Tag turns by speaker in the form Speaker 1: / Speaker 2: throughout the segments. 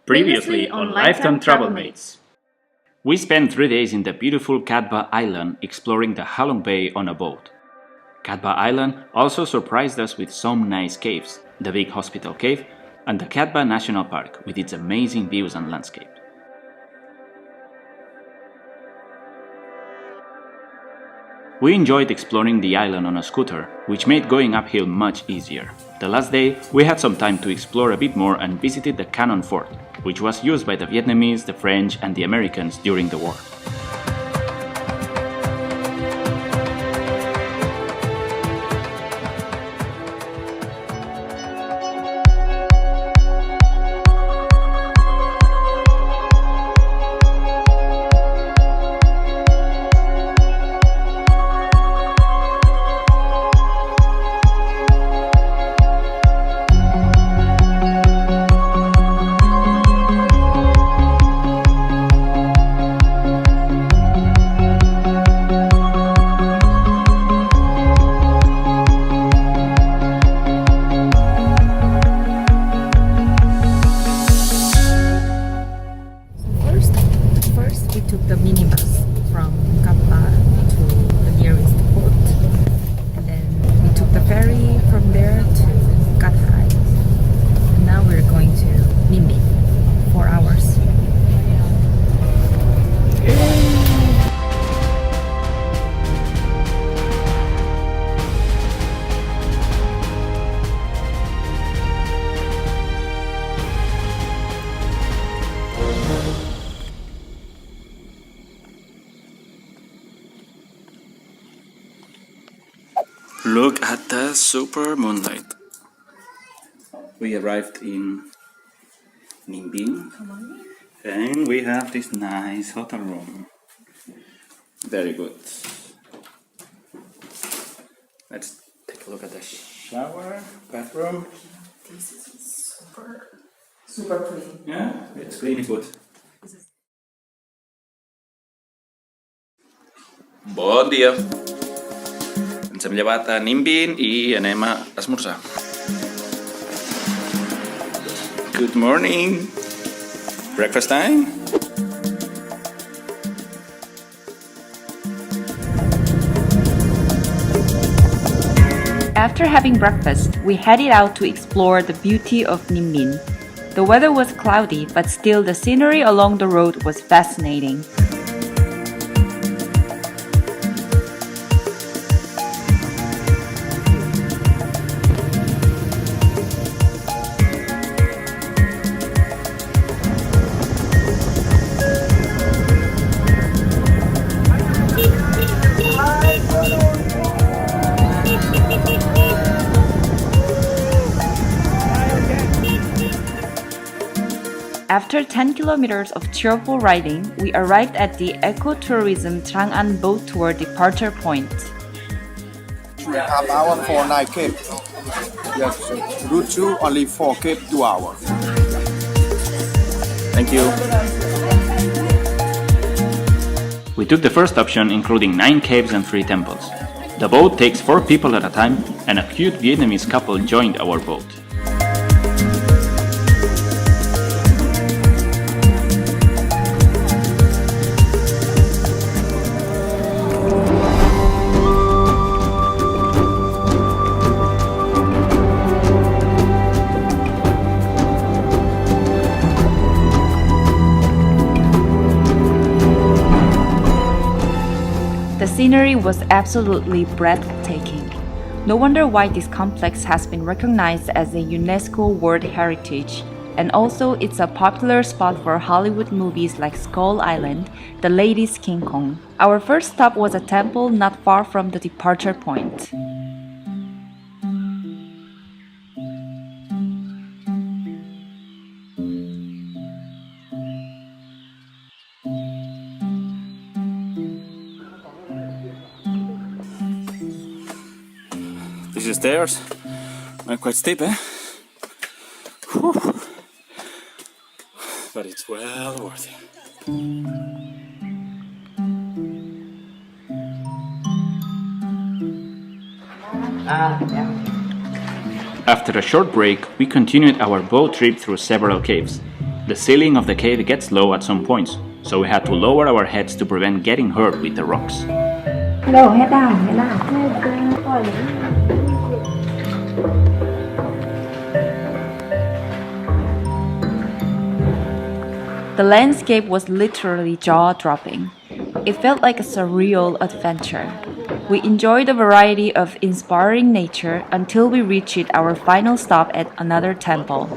Speaker 1: Previously on Lifetime Travel Mates. We spent 3 days in the beautiful Katba Island exploring the Halong Bay on a boat. Katba Island also surprised us with some nice caves, the Big Hospital Cave and the Katba National Park with its amazing views and landscape. We enjoyed exploring the island on a scooter, which made going uphill much easier. The last day, we had some time to explore a bit more and visited the Cannon Fort, which was used by the Vietnamese, the French and the Americans during the war. Look at the super moonlight. We arrived in Ninh Binh and we have this nice hotel room. Very good. Let's take a look at the shower, bathroom.
Speaker 2: This is super clean.
Speaker 1: Yeah, it's really good. Bon dia. Ens hem llevat a Ninh Binh i anem a esmorzar. Good morning. Breakfast time.
Speaker 3: After having breakfast, we headed out to explore the beauty of Ninh Binh. The weather was cloudy, but still the scenery along the road was fascinating. After 10 kilometers of cheerful riding, we arrived at the ecotourism Trang boat tour departure point.
Speaker 4: 3.5 hours for 9 Cape. Yes, route 2 only 4 Cape 2 hours.
Speaker 1: Thank you. We took the first option, including 9 caves and 3 temples. The boat takes 4 people at a time, and a cute Vietnamese couple joined our boat.
Speaker 3: The scenery was absolutely breathtaking. No wonder why this complex has been recognized as a UNESCO World Heritage. And also, it's a popular spot for Hollywood movies like Skull Island, The Lady's King Kong. Our first stop was a temple not far from the departure point.
Speaker 1: These stairs are quite steep, eh? Whew. But it's well worth it. After a short break, we continued our boat trip through several caves. The ceiling of the cave gets low at some points, so we had to lower our heads to prevent getting hurt with the rocks.
Speaker 3: Hello, head down, head down. The landscape was literally jaw-dropping. It felt like a surreal adventure. We enjoyed a variety of inspiring nature until we reached our final stop at another temple.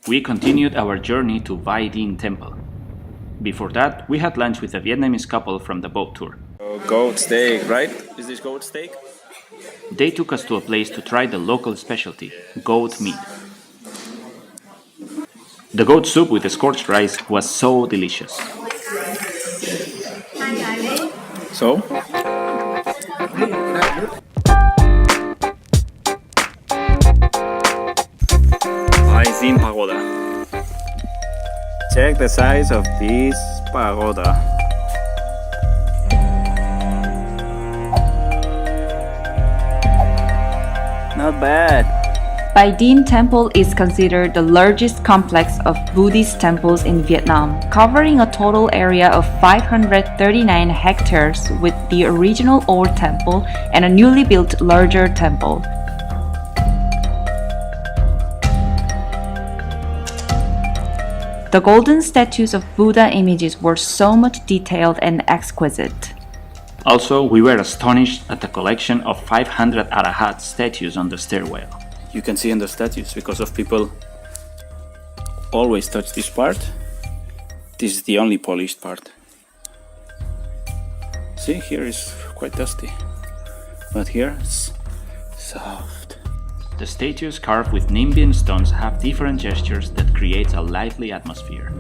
Speaker 1: We continued our journey to Dinh temple. Before that, we had lunch with a Vietnamese couple from the boat tour.
Speaker 5: Goat steak, right? Is this goat steak?
Speaker 1: They took us to a place to try the local specialty, goat meat. The goat soup with the scorched rice was so delicious.
Speaker 5: So? Dinh pagoda. Check the size of this pagoda. Not bad.
Speaker 3: Dinh Temple is considered the largest complex of Buddhist temples in Vietnam, covering a total area of 539 hectares with the original old temple and a newly built larger temple. The golden statues of Buddha images were so much detailed and exquisite.
Speaker 1: Also, we were astonished at the collection of 500 Arahat statues on the stairwell.
Speaker 5: You can see in the statues because of people always touch this part. This is the only polished part. See, here is quite dusty, but here it's soft.
Speaker 1: The statues carved with Ninh Binh stones have different gestures that creates a lively atmosphere.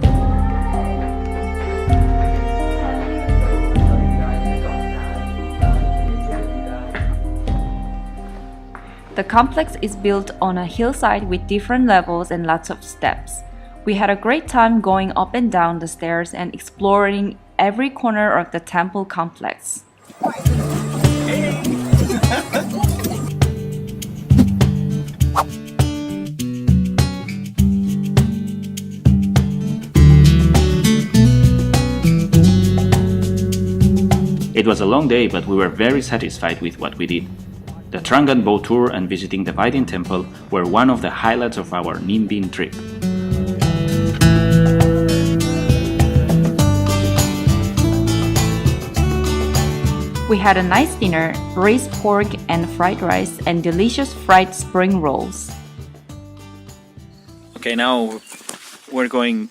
Speaker 3: The complex is built on a hillside with different levels and lots of steps. We had a great time going up and down the stairs and exploring every corner of the temple complex.
Speaker 1: It was a long day, but we were very satisfied with what we did. The Trang boat tour and visiting the Dinh temple were one of the highlights of our Ninh Binh trip.
Speaker 3: We had a nice dinner, braised pork and fried rice and delicious fried spring rolls.
Speaker 5: Okay, now we're going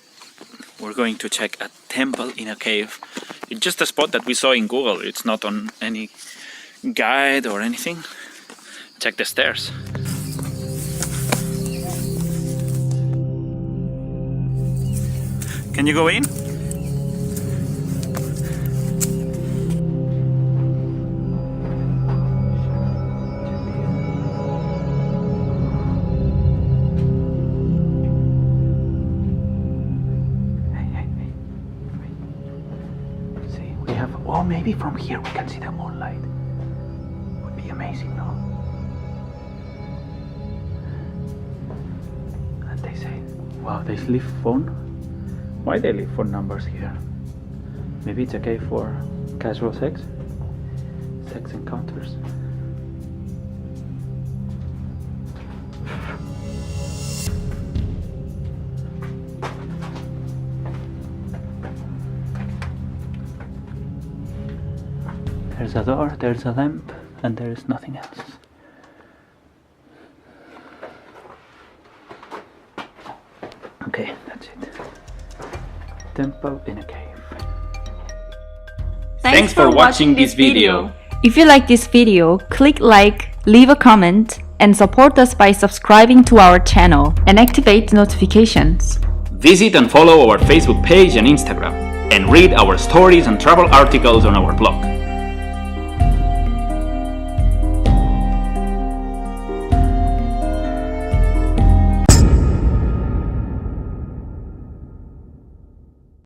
Speaker 5: to check a temple in a cave. It's just a spot that we saw in Google. It's not on any guide or anything. Check the stairs. Can you go in?
Speaker 1: Oh, maybe from here we can see the moonlight. Would be amazing, no? And they say, wow, they leave phone. Why they leave phone numbers here? Maybe it's okay for casual sex encounters. There's a door, there's a lamp, and there is nothing else. temple in a cave.
Speaker 3: Thanks
Speaker 1: for watching this video.
Speaker 3: If you like this video, click like, leave a comment, and support us by subscribing to our channel and activate notifications.
Speaker 1: Visit and follow our Facebook page and Instagram, and read our stories and travel articles on our blog.